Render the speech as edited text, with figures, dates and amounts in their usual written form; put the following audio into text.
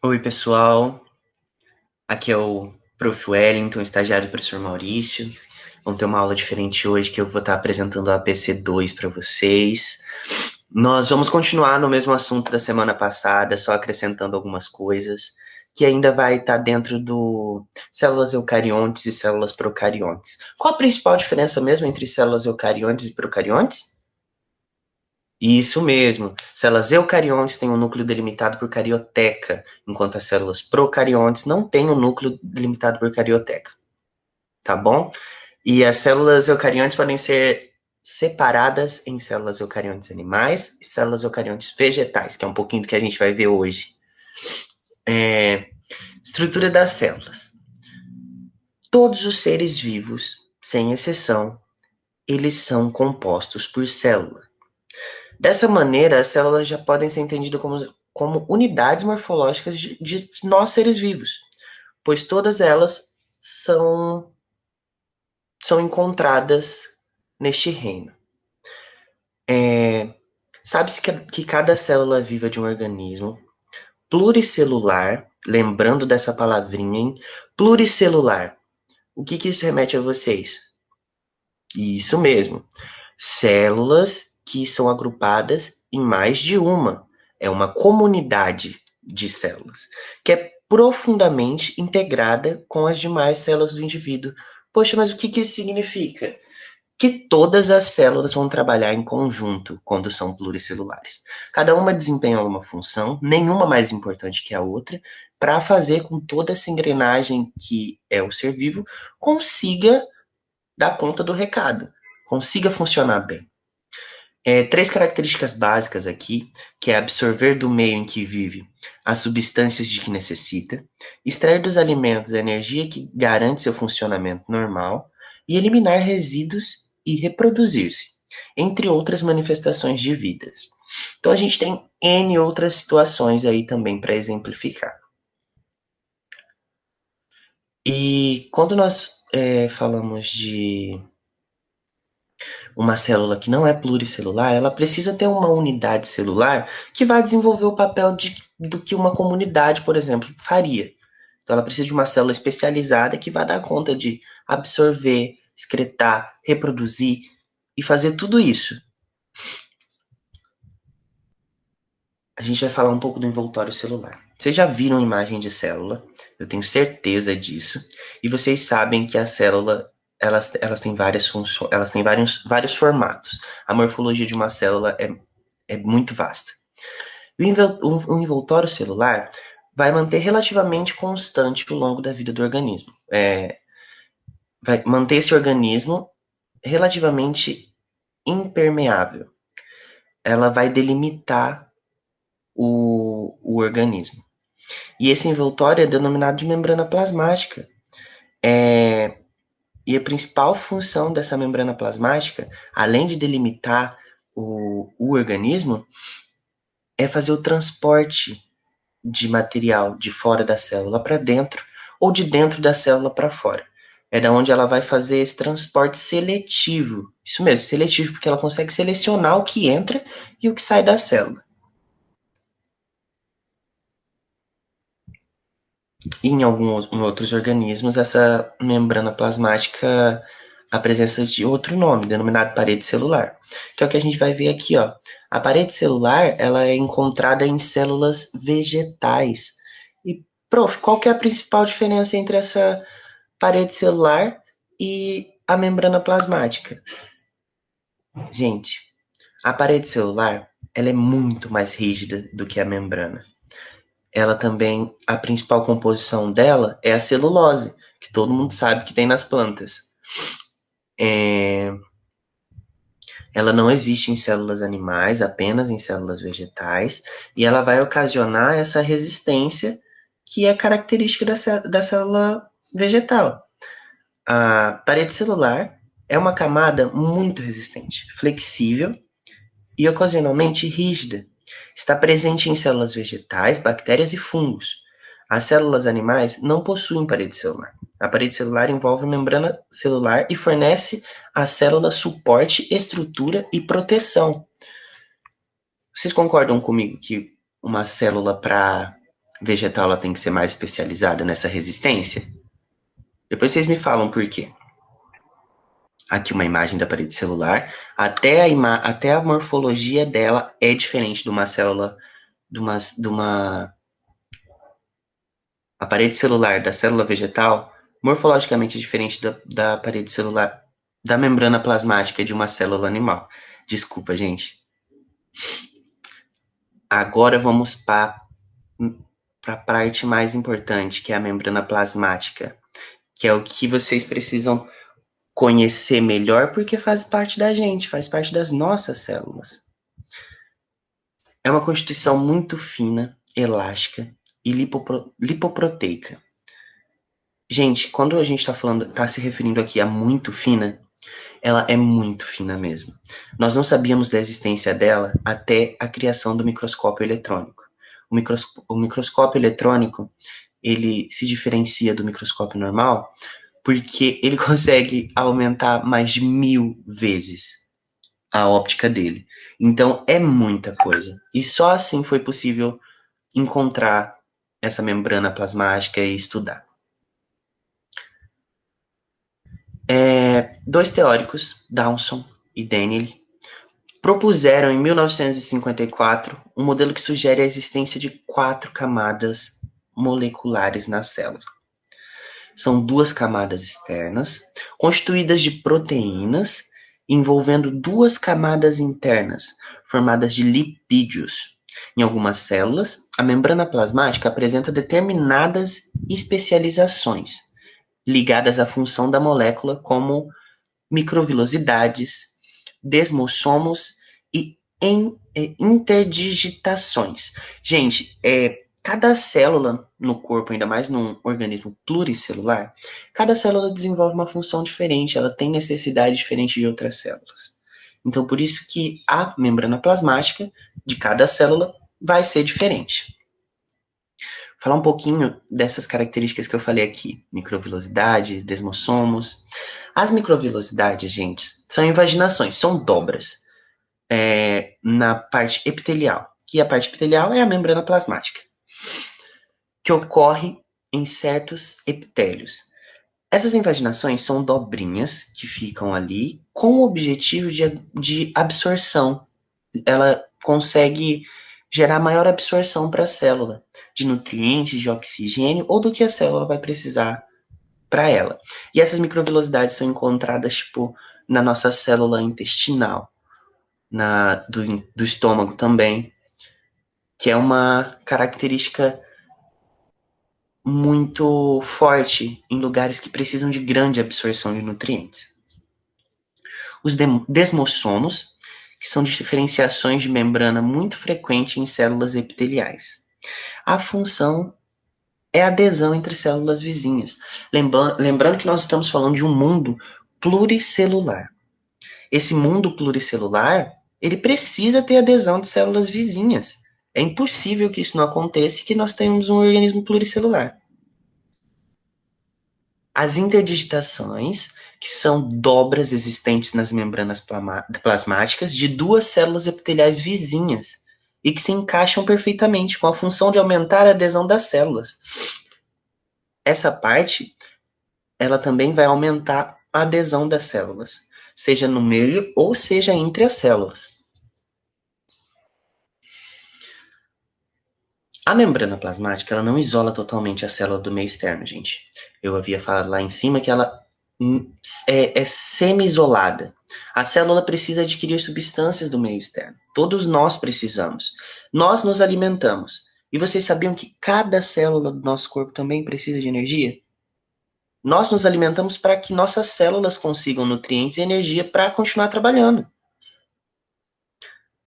Oi, pessoal. Aqui é o Prof. Wellington, estagiário do professor Maurício. Vamos ter uma aula diferente hoje que eu vou estar apresentando a APC2 para vocês. Nós vamos continuar no mesmo assunto da semana passada, só acrescentando algumas coisas, que ainda vai estar dentro do células eucariontes e células procariontes. Qual a principal diferença mesmo entre células eucariontes e procariontes? Isso mesmo. Células eucariontes têm um núcleo delimitado por carioteca, enquanto as células procariontes não têm um núcleo delimitado por carioteca. Tá bom? E as células eucariontes podem ser separadas em células eucariontes animais e células eucariontes vegetais, que é um pouquinho do que a gente vai ver hoje. Estrutura das células. Todos os seres vivos, sem exceção, eles são compostos por célula. Dessa maneira, as células já podem ser entendidas como unidades morfológicas de nós seres vivos, pois todas elas são encontradas neste reino. Sabe-se que cada célula viva de um organismo pluricelular, lembrando dessa palavrinha, hein? Pluricelular. O que isso remete a vocês? Isso mesmo. Células que são agrupadas em mais de uma. É uma comunidade de células, que é profundamente integrada com as demais células do indivíduo. Poxa, mas o que isso significa? Que todas as células vão trabalhar em conjunto quando são pluricelulares. Cada uma desempenha uma função, nenhuma mais importante que a outra, para fazer com toda essa engrenagem que é o ser vivo consiga dar conta do recado, consiga funcionar bem. Três características básicas aqui, que é absorver do meio em que vive as substâncias de que necessita, extrair dos alimentos a energia que garante seu funcionamento normal e eliminar resíduos e reproduzir-se, entre outras manifestações de vidas. Então a gente tem N outras situações aí também para exemplificar. E quando nós falamos de uma célula que não é pluricelular, ela precisa ter uma unidade celular que vai desenvolver o papel do que uma comunidade, por exemplo, faria. Então, ela precisa de uma célula especializada que vai dar conta de absorver, excretar, reproduzir e fazer tudo isso. A gente vai falar um pouco do envoltório celular. Vocês já viram imagem de célula, eu tenho certeza disso, e vocês sabem que a célula elas têm várias funções, elas têm vários formatos. A morfologia de uma célula é muito vasta. O envoltório celular vai manter relativamente constante ao longo da vida do organismo. Vai manter esse organismo relativamente impermeável. Ela vai delimitar o organismo. E esse envoltório é denominado de membrana plasmática. E a principal função dessa membrana plasmática, além de delimitar o organismo, é fazer o transporte de material de fora da célula para dentro ou de dentro da célula para fora. É da onde ela vai fazer esse transporte seletivo. Isso mesmo, seletivo, porque ela consegue selecionar o que entra e o que sai da célula. E em outros organismos, essa membrana plasmática, a presença de outro nome, denominado parede celular, que é o que a gente vai ver aqui, ó. A parede celular, ela é encontrada em células vegetais. E, prof, qual que é a principal diferença entre essa parede celular e a membrana plasmática? Gente, a parede celular, ela é muito mais rígida do que a membrana. Ela também, a principal composição dela é a celulose, que todo mundo sabe que tem nas plantas. Ela não existe em células animais, apenas em células vegetais, e ela vai ocasionar essa resistência que é característica da célula vegetal. A parede celular é uma camada muito resistente, flexível e ocasionalmente rígida. Está presente em células vegetais, bactérias e fungos. As células animais não possuem parede celular. A parede celular envolve a membrana celular e fornece à célula suporte, estrutura e proteção. Vocês concordam comigo que uma célula, para vegetal ela tem que ser mais especializada nessa resistência? Depois vocês me falam por quê. Aqui uma imagem da parede celular. Até a morfologia dela é diferente de uma célula, a parede celular da célula vegetal, morfologicamente diferente da parede celular, da membrana plasmática de uma célula animal. Desculpa, gente. Agora vamos para a parte mais importante, que é a membrana plasmática, que é o que vocês precisam conhecer melhor, porque faz parte da gente, faz parte das nossas células. É uma constituição muito fina, elástica e lipoproteica. Gente, quando a gente está se referindo aqui a muito fina, ela é muito fina mesmo. Nós não sabíamos da existência dela até a criação do microscópio eletrônico. O microscópio eletrônico, ele se diferencia do microscópio normal porque ele consegue aumentar mais de 1000 vezes a óptica dele. Então, é muita coisa. E só assim foi possível encontrar essa membrana plasmática e estudar. Dois teóricos, Dawson e Daniel, propuseram em 1954 um modelo que sugere a existência de 4 camadas moleculares na célula. São 2 camadas externas, constituídas de proteínas, envolvendo 2 camadas internas, formadas de lipídios. Em algumas células, a membrana plasmática apresenta determinadas especializações, ligadas à função da molécula, como microvilosidades, desmossomos e interdigitações. Gente, cada célula no corpo, ainda mais num organismo pluricelular, cada célula desenvolve uma função diferente, ela tem necessidade diferente de outras células. Então, por isso que a membrana plasmática de cada célula vai ser diferente. Falar um pouquinho dessas características que eu falei aqui, microvilosidade, desmossomos. As microvilosidades, gente, são invaginações, são dobras na parte epitelial. E a parte epitelial é a membrana plasmática, que ocorre em certos epitélios. Essas invaginações são dobrinhas que ficam ali com o objetivo de absorção. Ela consegue gerar maior absorção para a célula de nutrientes, de oxigênio ou do que a célula vai precisar para ela. E essas microvilosidades são encontradas na nossa célula intestinal, do estômago também, que é uma característica muito forte em lugares que precisam de grande absorção de nutrientes. Os desmossomos, que são diferenciações de membrana muito frequente em células epiteliais. A função é a adesão entre células vizinhas. Lembrando que nós estamos falando de um mundo pluricelular. Esse mundo pluricelular, ele precisa ter adesão de células vizinhas. É impossível que isso não aconteça e que nós tenhamos um organismo pluricelular. As interdigitações, que são dobras existentes nas membranas plasmáticas de 2 células epiteliais vizinhas e que se encaixam perfeitamente com a função de aumentar a adesão das células. Essa parte, ela também vai aumentar a adesão das células, seja no meio ou seja entre as células. A membrana plasmática, ela não isola totalmente a célula do meio externo, gente. Eu havia falado lá em cima que ela é semi-isolada. A célula precisa adquirir substâncias do meio externo. Todos nós precisamos. Nós nos alimentamos. E vocês sabiam que cada célula do nosso corpo também precisa de energia? Nós nos alimentamos para que nossas células consigam nutrientes e energia para continuar trabalhando.